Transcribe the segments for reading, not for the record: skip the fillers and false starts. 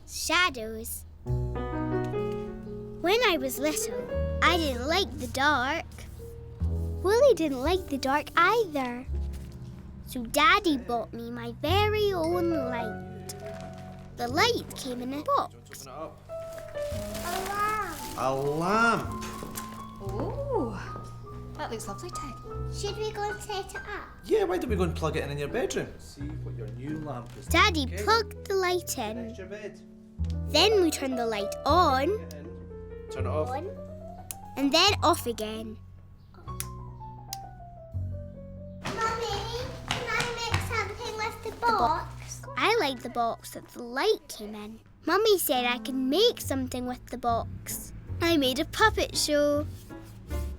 shadows. When I was little, I didn't like the dark. Wolly didn't like the dark either. So Daddy bought me my very own light. The light came in a box. A lamp. A lamp. Oh, that looks lovely, Tig. Should we go and set it up? Yeah, why don't we go and plug it in your bedroom? See what your new lamp is. Daddy Okay. plugged the light in. Next your bed. Then we turned the light on Turn it off. and then off again. Mummy, can I make something with the box? I liked the box that the light came in. Mummy said I could make something with the box. I made a puppet show.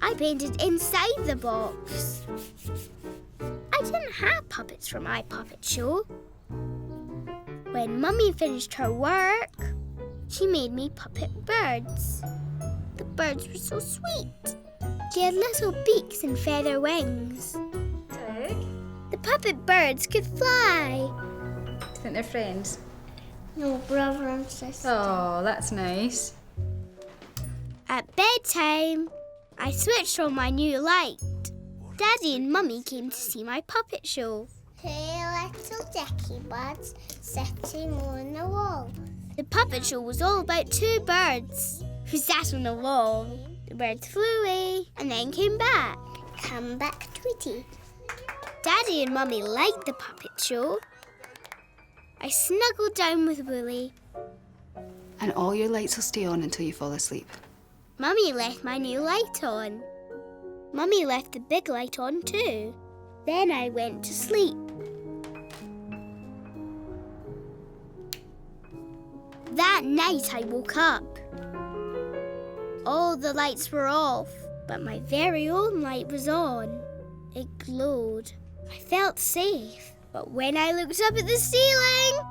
I painted inside the box. I didn't have puppets for my puppet show. When Mummy finished her work, she made me puppet birds. The birds were so sweet. They had little beaks and feather wings. Tig, The puppet birds could fly. do you think they're friends? No, brother and sister. Oh, that's nice. At bedtime, I switched on my new light. Daddy and Mummy came to see my puppet show. Two little dicky birds sitting on the wall. The puppet show was all about two birds who sat on a wall. The birds flew away and then came back. Come back, Tweety. Daddy and Mummy liked the puppet show. I snuggled down with Wolly. And all your lights will stay on until you fall asleep. Mummy left my new light on. Mummy left the big light on too. Then I went to sleep. That night I woke up. All the lights were off, but my very own light was on. It glowed. I felt safe. But when I looked up at the ceiling,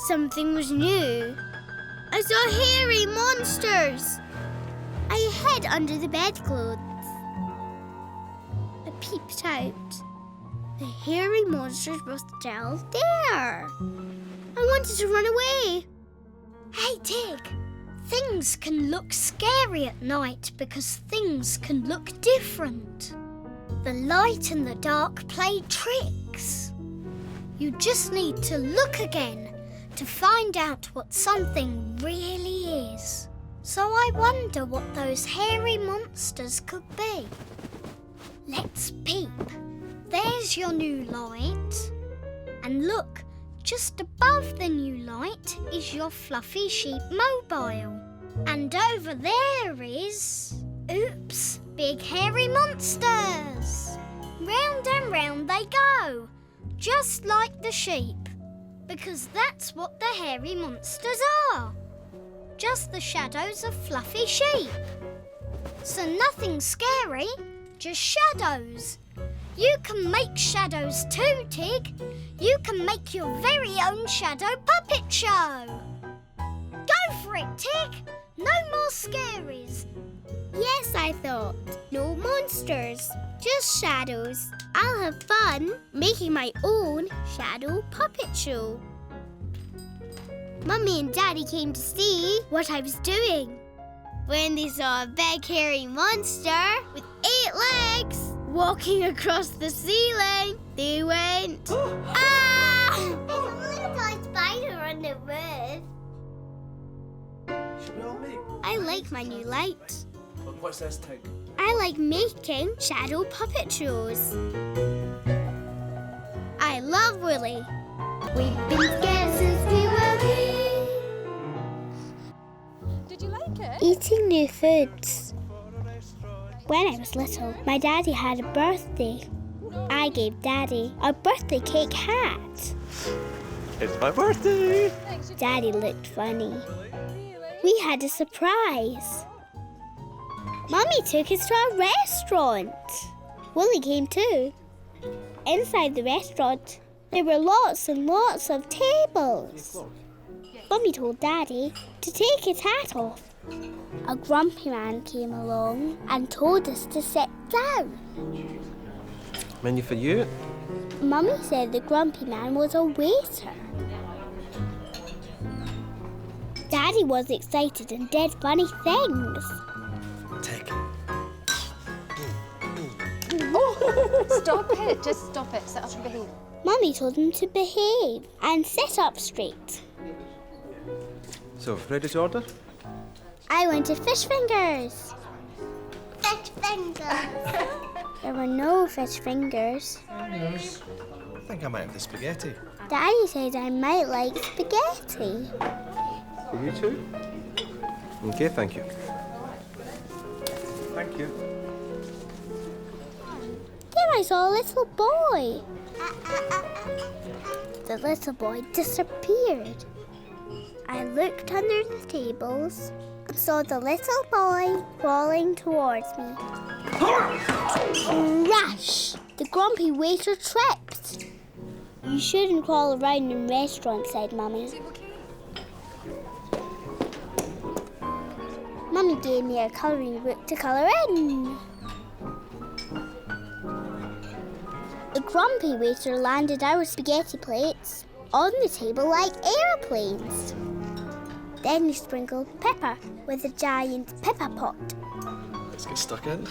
something was new. I saw hairy monsters. I hid under the bedclothes. I peeped out. The hairy monsters were still there. I wanted to run away. Hey, Tig, things can look scary at night because things can look different. The light and the dark play tricks. You just need to look again to find out what something really is. So I wonder what those hairy monsters could be. Let's peep. There's your new light. And look, just above the new light is your fluffy sheep mobile. And over there is... Oops, big hairy monsters. Round and round they go, just like the sheep. Because that's what the hairy monsters are. Just the shadows of fluffy sheep. So nothing scary, just shadows. You can make shadows too, Tig. You can make your very own shadow puppet show. Go for it, Tig. No more scaries. Yes, I thought. No monsters, just shadows. I'll have fun making my own shadow puppet show. Mummy and Daddy came to see what I was doing. When they saw a big hairy monster with 8 legs walking across the ceiling, they went, ah! There's a little spider on the roof. Should we all make? I like my new light. Look, what's this, Tig? I like making shadow puppet shows. I love Wolly. We've been scared since we were wee. Did you like it? Eating new foods. When I was little, my daddy had a birthday. I gave Daddy a birthday cake hat. It's my birthday! Daddy looked funny. We had a surprise. Mummy took us to a restaurant. Wolly came too. Inside the restaurant, there were lots and lots of tables. Mummy told Daddy to take his hat off. A grumpy man came along and told us to sit down. Menu for you. Mummy said the grumpy man was a waiter. Daddy was excited and did funny things. Tig. Stop it. Just stop it. Sit up and behave. Mummy told him to behave and sit up straight. So, ready to order? I wanted fish fingers. Fish fingers. There were no fish fingers. I think I might have the spaghetti. Daddy said I might like spaghetti. For you too? Okay, thank you. Thank you. Then I saw a little boy. The little boy disappeared. I looked under the tables and saw the little boy crawling towards me. Crash! The grumpy waiter tripped. You shouldn't crawl around in restaurants, said Mummy. Mummy gave me a colouring book to colour in. The grumpy waiter landed our spaghetti plates on the table like aeroplanes. Then he sprinkled pepper with a giant pepper pot. Let's get stuck in.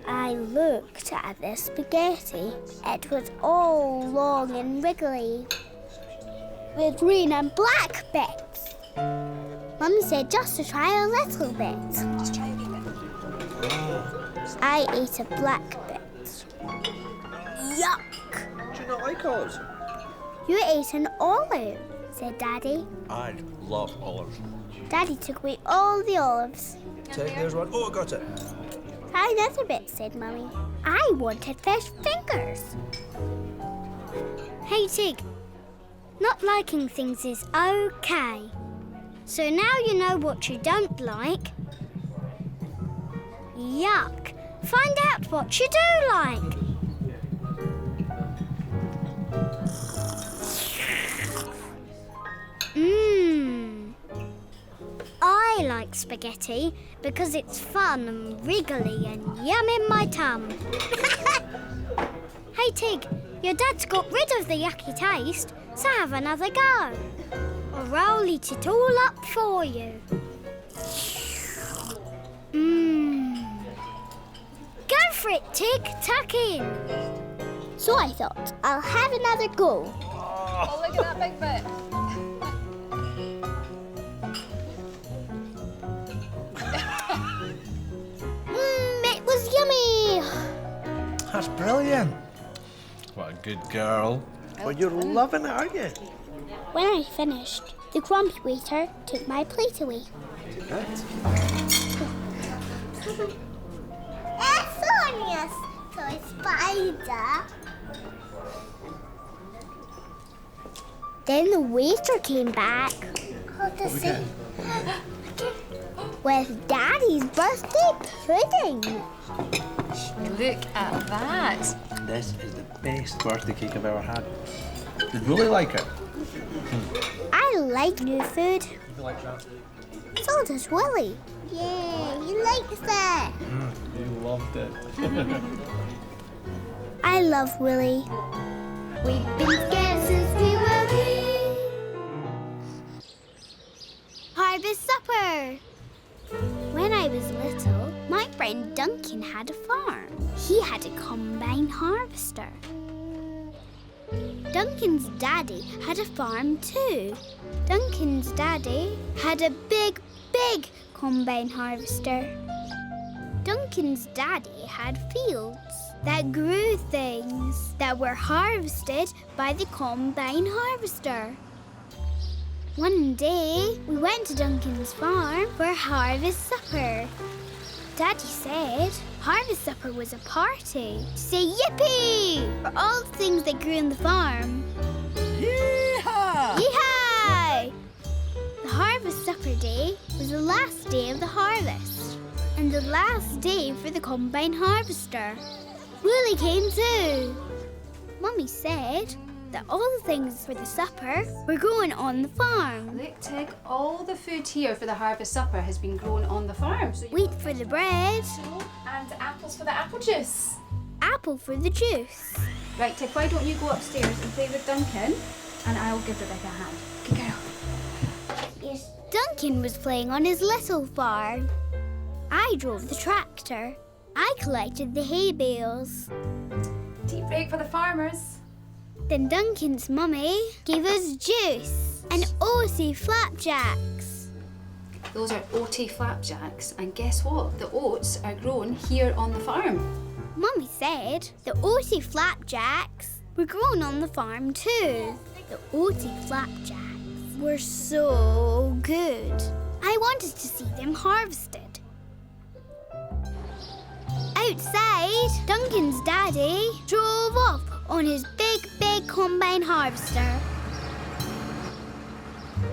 I looked at the spaghetti. It was all long and wriggly, with green and black bits. Mummy said just to try a little bit. Just try a wee bit. I ate a black bit. Yuck! Do you not like olives? You ate an olive, said Daddy. I love olives. Daddy took away all the olives. Tig, there's one. Oh, I got it. Try another bit, said Mummy. I wanted fish fingers. Hey Tig, not liking things is okay. So now you know what you don't like. Yuck! Find out what you do like. I like spaghetti because it's fun and wriggly and yum in my tum. Hey Tig, your dad's got rid of the yucky taste, so have another go. Or I'll eat it all up for you. Go for it, Tig, tuck in. So I thought, I'll have another go. Oh, look at that big bit. It was yummy. That's brilliant. What a good girl. Well, you're loving it, aren't you? When I finished, the grumpy waiter took my plate away. Sonia's toy spider. Then the waiter came back What does it? with Daddy's birthday pudding. Look at that. This is the best birthday cake I've ever had. Did Woolly like it? I like new food. You like that? So does Wolly. Yeah, he likes it. You loved it. I love Willy. We've been scared since we were wee. Harvest supper. When I was little, my friend Duncan had a farm. He had a combine harvester. Duncan's daddy had a farm too. Duncan's daddy had a big combine harvester. Duncan's daddy had fields that grew things that were harvested by the combine harvester. One day, we went to Duncan's farm for harvest supper. Daddy said harvest supper was a party to say yippee for all the things that grew on the farm. Yeehaw! Yee-haw! The harvest supper day was the last day of the harvest and the last day for the combine harvester. Woolly came too. Mummy said that all the things for the supper were growing on the farm. Look, Tig, all the food here for the harvest supper has been grown on the farm. So Wheat for the bread, and apples for the apple juice. apple for the juice. Right, Tig, why don't you go upstairs and play with Duncan and I'll give Rebecca a hand. Good girl. is... Duncan was playing on his little farm. I drove the tractor. I collected the hay bales. Tea break for the farmers. Then Duncan's mummy gave us juice and oaty flapjacks. Those are oaty flapjacks, and guess what? The oats are grown here on the farm. Mummy said the oaty flapjacks were grown on the farm too. The oaty flapjacks were so good. I wanted to see them harvested. Outside, Duncan's daddy drove off on his big combine harvester.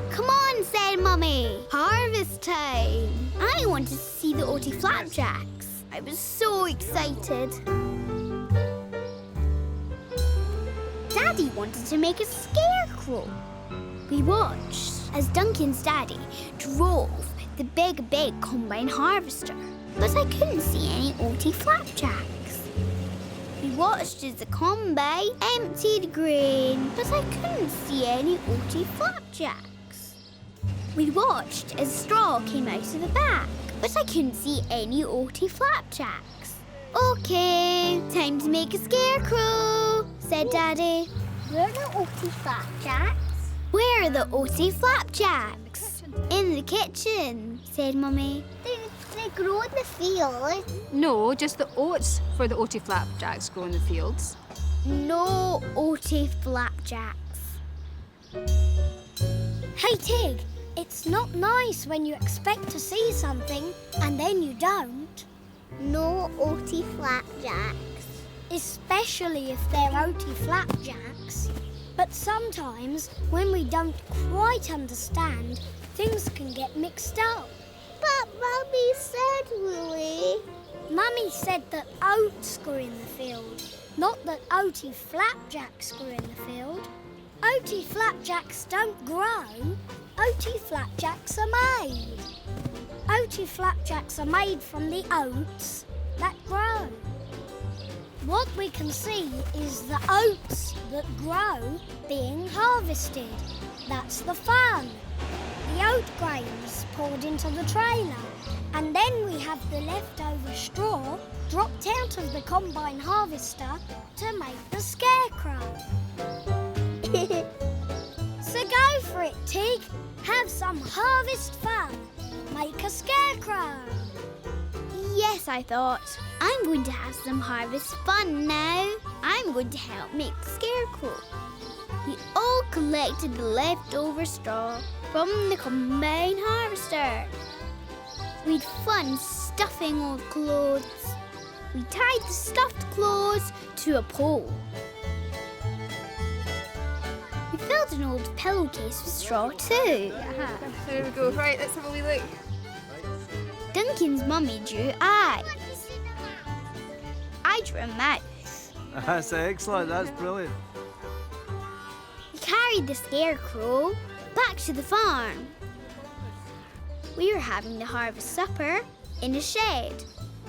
Come on, said Mummy. Harvest time. I wanted to see the oaty flapjacks. I was so excited. Daddy wanted to make a scarecrow. We watched as Duncan's daddy drove the big combine harvester, but I couldn't see any oaty flapjacks. We watched as the combine emptied grain, but I couldn't see any oaty flapjacks. We watched as straw came out of the back, but I couldn't see any oaty flapjacks. Okay, time to make a scarecrow, said Daddy. Where are the oaty flapjacks? Where are the oaty flapjacks? In the kitchen, said Mummy. They grow in the field. No, just the oats for the oaty flapjacks grow in the fields. No oaty flapjacks. Hey, Tig, it's not nice when you expect to see something and then you don't. No oaty flapjacks. Especially if they're oaty flapjacks. But sometimes, when we don't quite understand, things can get mixed up. But Mummy said, Wolly. Mummy said that oats grew in the field, not that oaty flapjacks grew in the field. Oaty flapjacks don't grow. Oaty flapjacks are made. Oaty flapjacks are made from the oats that grow. What we can see is the oats that grow being harvested. That's the fun. The oat grains poured into the trailer, and then we have the leftover straw dropped out of the combine harvester to make the scarecrow. So go for it, Tig. Have some harvest fun. Make a scarecrow. Yes, I thought. I'm going to have some harvest fun now. I'm going to help make the scarecrow. We all collected the leftover straw from the combine harvester. We'd fun stuffing old clothes. We tied the stuffed clothes to a pole. We filled an old pillowcase with straw too. There we go. Right, let's have a wee look. Duncan's mummy drew eyes. I drew a mouth. That's excellent. That's brilliant. We carried the scarecrow back to the farm. We were having the harvest supper in a shed.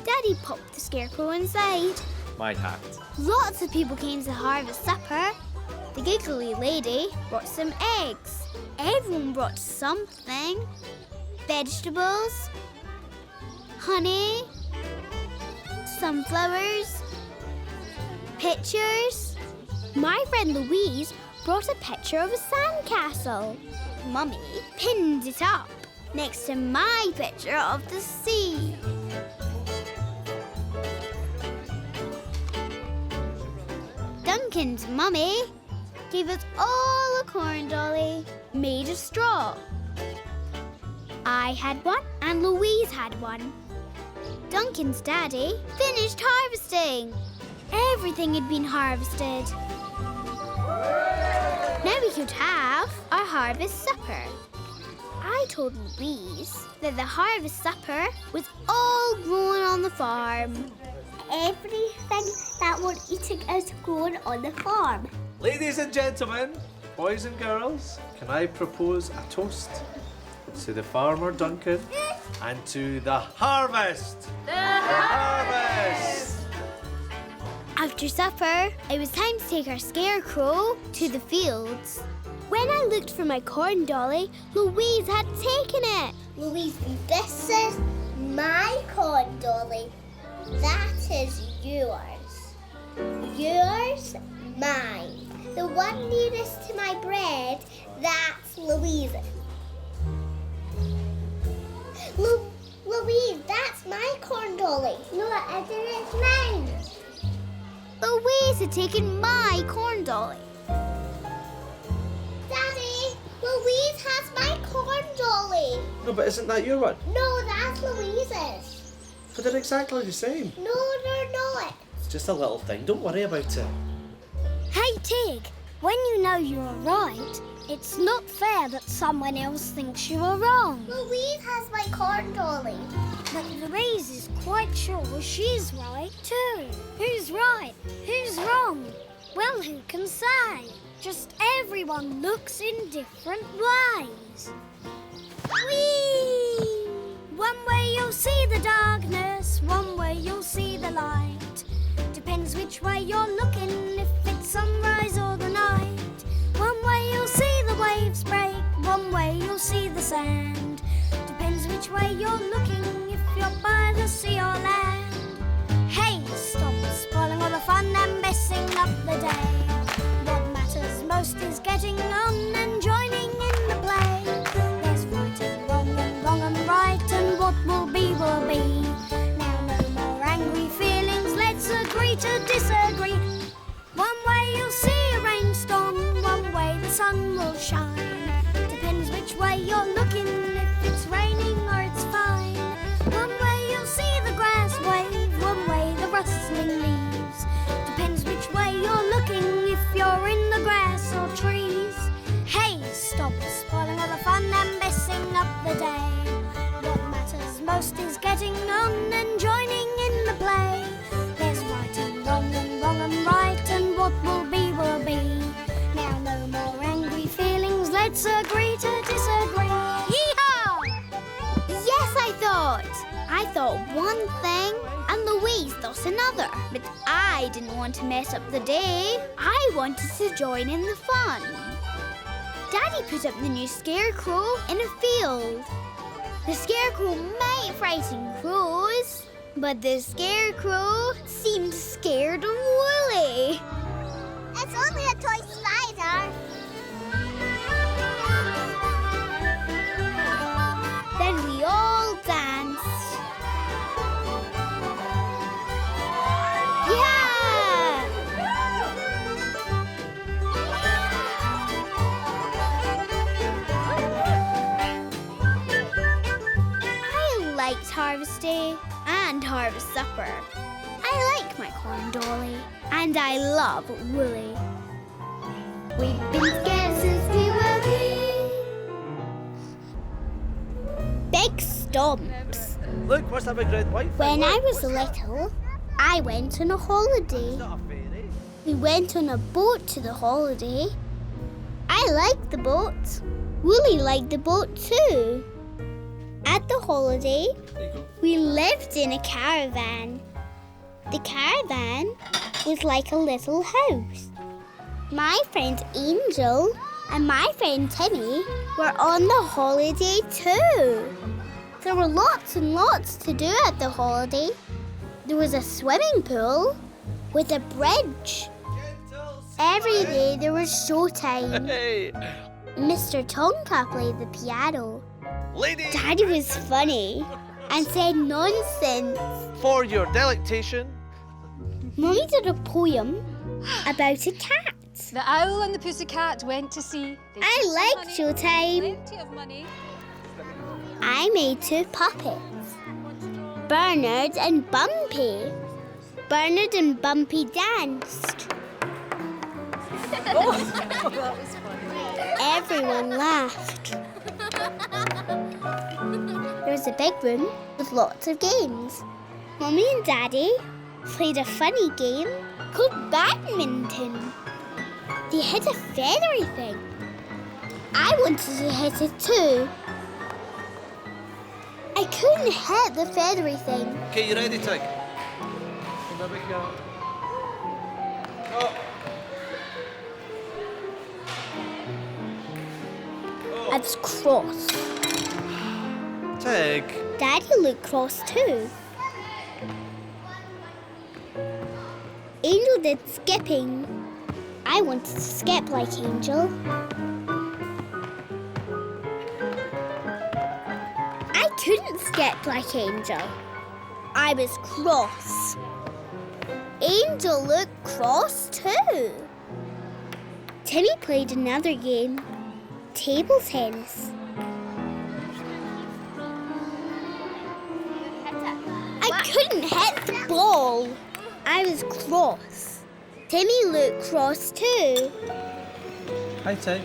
Daddy popped the scarecrow inside. My hat. Lots of people came to the harvest supper. The giggly lady brought some eggs. Everyone brought something. Vegetables, honey, sunflowers, pictures. My friend Louise brought a picture of a sandcastle. Mummy pinned it up next to my picture of the sea. Duncan's mummy gave us all a corn dolly made of straw. I had one and Louise had one. Duncan's daddy finished harvesting. Everything had been harvested. Now we could have our harvest supper. I told Louise that the harvest supper was all grown on the farm. Everything that we're eating is grown on the farm. Ladies and gentlemen, boys and girls, can I propose a toast to the farmer Duncan and to the harvest? The harvest! After supper, it was time to take our scarecrow to the fields. When I looked for my corn dolly, Louise had taken it. Louise, this is my corn dolly. That is yours. Yours, mine. The one nearest to my bread, that's Louise's. Louise, that's my corn dolly. No, it isn't. It's mine. Louise had taken my corn dolly. Daddy, Louise has my corn dolly. No, but isn't that your one? No, that's Louise's. But they're exactly the same. No, they're not. It's just a little thing. Don't worry about it. Hey, Tig, when you know you are right, it's not fair that someone else thinks you are wrong. Louise has my corn dolly. But Louise is quite sure she's right too. Who's right? Who's wrong? Well, who can say? Just everyone looks in different ways. Whee! One way you'll see the darkness, one way you'll see the light. Depends which way you're looking, if it's sunrise or the night. One way you'll see the waves break, one way you'll see the sand. Depends which way you're looking, if you're by the sea or land. Hey, stop spoiling all the fun and messing up the day. What matters most is getting on and joining in the play. There's right and wrong and right, and what will be will be. Now no more angry feelings, let's agree to disagree. One way you'll see a rainstorm, one way the sun will shine. Depends which way you're looking, if it's raining or it's fine. One way you'll see the grass wave, one way the rustling leaves. Depends which way you're looking, if you're in the grass or trees. Hey, stop spoiling all the fun and messing up the day. What matters most is getting on and joining in the play. There's right and wrong and right, and what will be will be. Now no more angry feelings, let's agree to disagree. Yee-haw! Yes, I thought one thing and Louise thought another. But I didn't want to mess up the day. I wanted to join in the fun. Daddy put up the new scarecrow in a field. The scarecrow might frighten crows, but the scarecrow seemed scared of Woolly. It's only a toy slider. Then we all danced. Yeah! I liked Harvest Day and Harvest Supper. I like my corn dolly, and I love Woolly. We've been scared since we were wee. Big stomps. Look, what's that big red white thing? When Look, I was what's that? little, I went on a holiday. It's not a fairy. We went on a boat to the holiday. I liked the boat. Woolly liked the boat too. At the holiday, There you go. we lived in a caravan. The caravan was like a little house. My friend Angel and my friend Timmy were on the holiday too. There were lots and lots to do at the holiday. There was a swimming pool with a bridge. Every day there was showtime. Hey, Mr. Tonka played the piano. ladies, Daddy was funny and said nonsense. for your delectation. Mummy did a poem about a cat. The owl and the pussycat went to sea. They I took some liked honey, showtime. Plenty of money. I made two puppets, Bernard and Bumpy. Bernard and Bumpy danced. That was funny. Everyone laughed. There was a big room with lots of games. Mummy and Daddy played a funny game called badminton. They hit a feathery thing. I wanted to hit it too. I couldn't hit the feathery thing. Okay, you ready, Tig? Come here, girl. Go. I was cross. Tig. Daddy looked cross too. Angel did skipping. I wanted to skip like Angel. I couldn't skip like Angel. I was cross. Angel looked cross too. Timmy played another game, table tennis. I couldn't hit the ball. I was cross. Timmy looked cross too. Hi, Tig.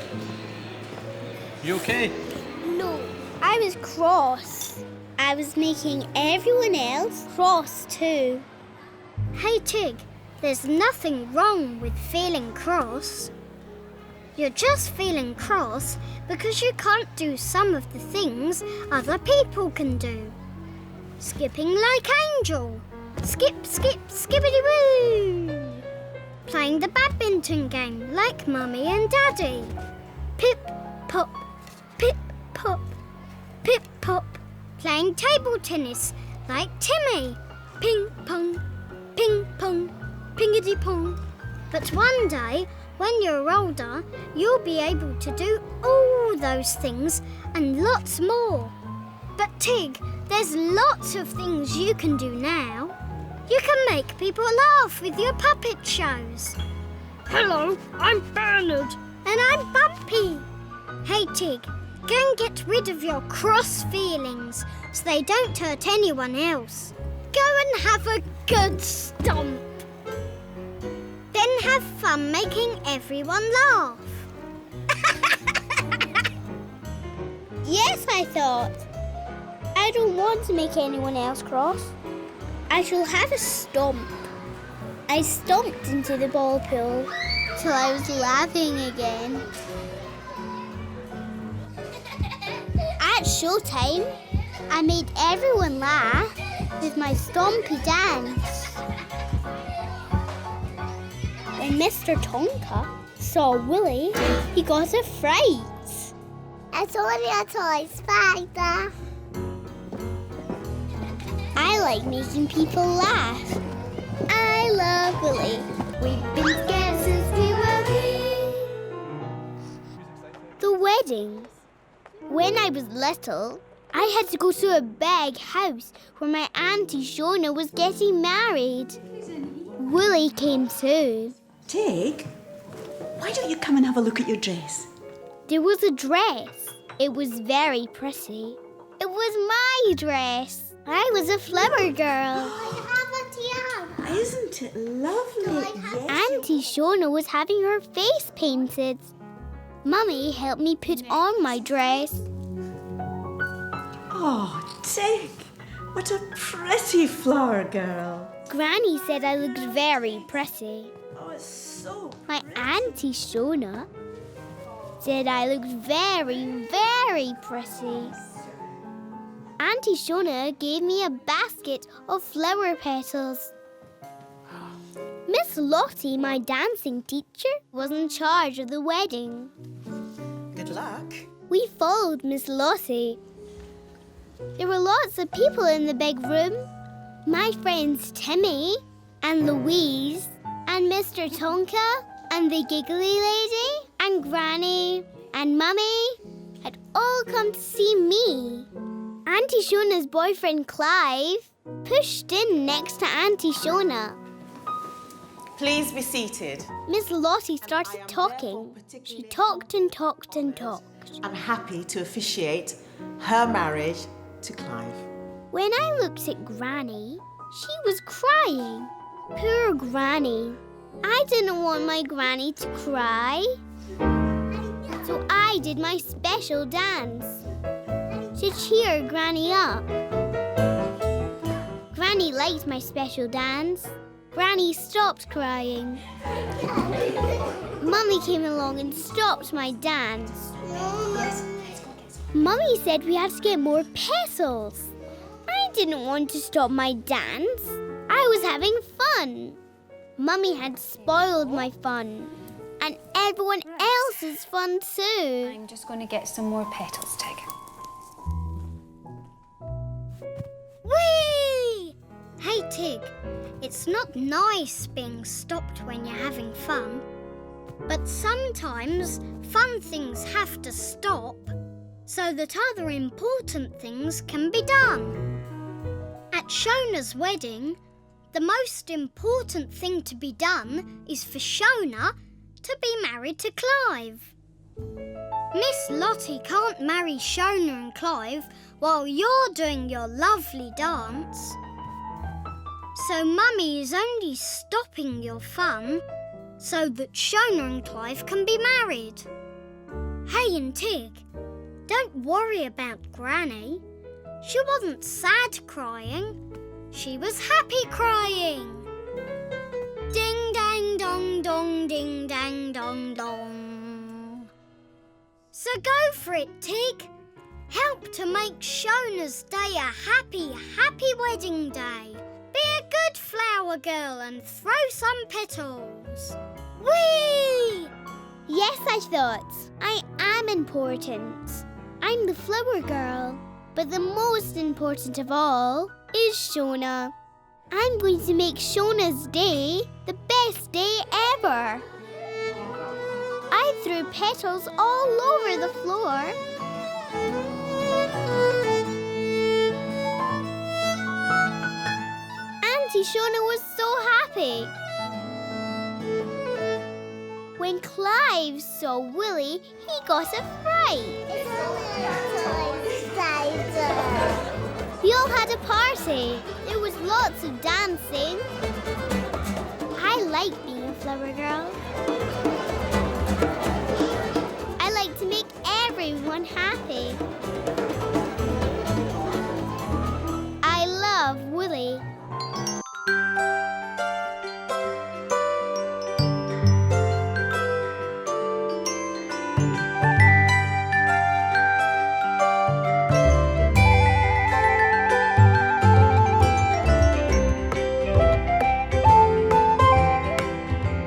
You okay? No, I was cross. I was making everyone else cross too. Hey Tig, there's nothing wrong with feeling cross. You're just feeling cross because you can't do some of the things other people can do. Skipping like Angel. Skip, skip, skippity-woo. Playing the badminton game like Mummy and Daddy. Pip, pop, pip, pop, pip, pop. Playing table tennis like Timmy. Ping, pong, ping, pong, pingity-pong. But one day, when you're older, you'll be able to do all those things and lots more. But Tig, there's lots of things you can do now. You can make people laugh with your puppet shows. Hello, I'm Bernard. And I'm Bumpy. Hey Tig, go and get rid of your cross feelings so they don't hurt anyone else. Go and have a good stomp. Then have fun making everyone laugh. Yes, I thought. I don't want to make anyone else cross. I shall have a stomp. I stomped into the ball pool till I was laughing again. At showtime, I made everyone laugh with my stompy dance. When Mr. Tonka saw Wolly, he got a fright. It's only a toy spider. I like making people laugh. I love Wolly. We've been scared since we were wee. The wedding. When I was little, I had to go to a big house where my Auntie Shona was getting married. Wolly came too. Tig, why don't you come and have a look at your dress? There was a dress. It was very pretty. It was my dress. I was a flower girl. I have a tiara. Isn't it lovely? Yes. Auntie Shona was having her face painted. Mummy helped me put on my dress. Oh, Tig, what a pretty flower girl. Granny said I looked very pretty. Oh, it's so My Auntie Shona said I looked very, very pretty. Auntie Shona gave me a basket of flower petals. Miss Lottie, my dancing teacher, was in charge of the wedding. good luck. We followed Miss Lottie. There were lots of people in the big room. My friends Timmy and Louise and Mr. Tonka and the Giggly Lady and Granny and Mummy had all come to see me. Auntie Shona's boyfriend Clive pushed in next to Auntie Shona. Please be seated. Miss Lottie started talking. She talked and talked and talked. I'm happy to officiate her marriage to Clive. When I looked at Granny, she was crying. Poor Granny. I didn't want my Granny to cry. So I did my special dance to cheer Granny up. Granny liked my special dance. Granny stopped crying. Mummy came along and stopped my dance. Mummy said we had to get more petals. I didn't want to stop my dance. I was having fun. Mummy had spoiled my fun. And everyone else's fun too. I'm just going to get some more petals, Tig. Whee! Hey, Tig, it's not nice being stopped when you're having fun. But sometimes fun things have to stop so that other important things can be done. At Shona's wedding, the most important thing to be done is for Shona to be married to Clive. Miss Lottie can't marry Shona and Clive while you're doing your lovely dance. So Mummy is only stopping your fun so that Shona and Clive can be married. Hey and Tig, don't worry about Granny. She wasn't sad crying. She was happy crying. Ding dang dong dong, ding dang dong dong. So go for it, Tig. Help to make Shona's day a happy, happy wedding day. Be a good flower girl and throw some petals. Whee! Yes, I thought. I am important. I'm the flower girl. But the most important of all is Shona. I'm going to make Shona's day the best day ever. I threw petals all over the floor. Auntie Shona was so happy. When Clive saw Willy, he got a fright. We all had a party. There was lots of dancing. I like being a flower girl. I like to make everyone happy.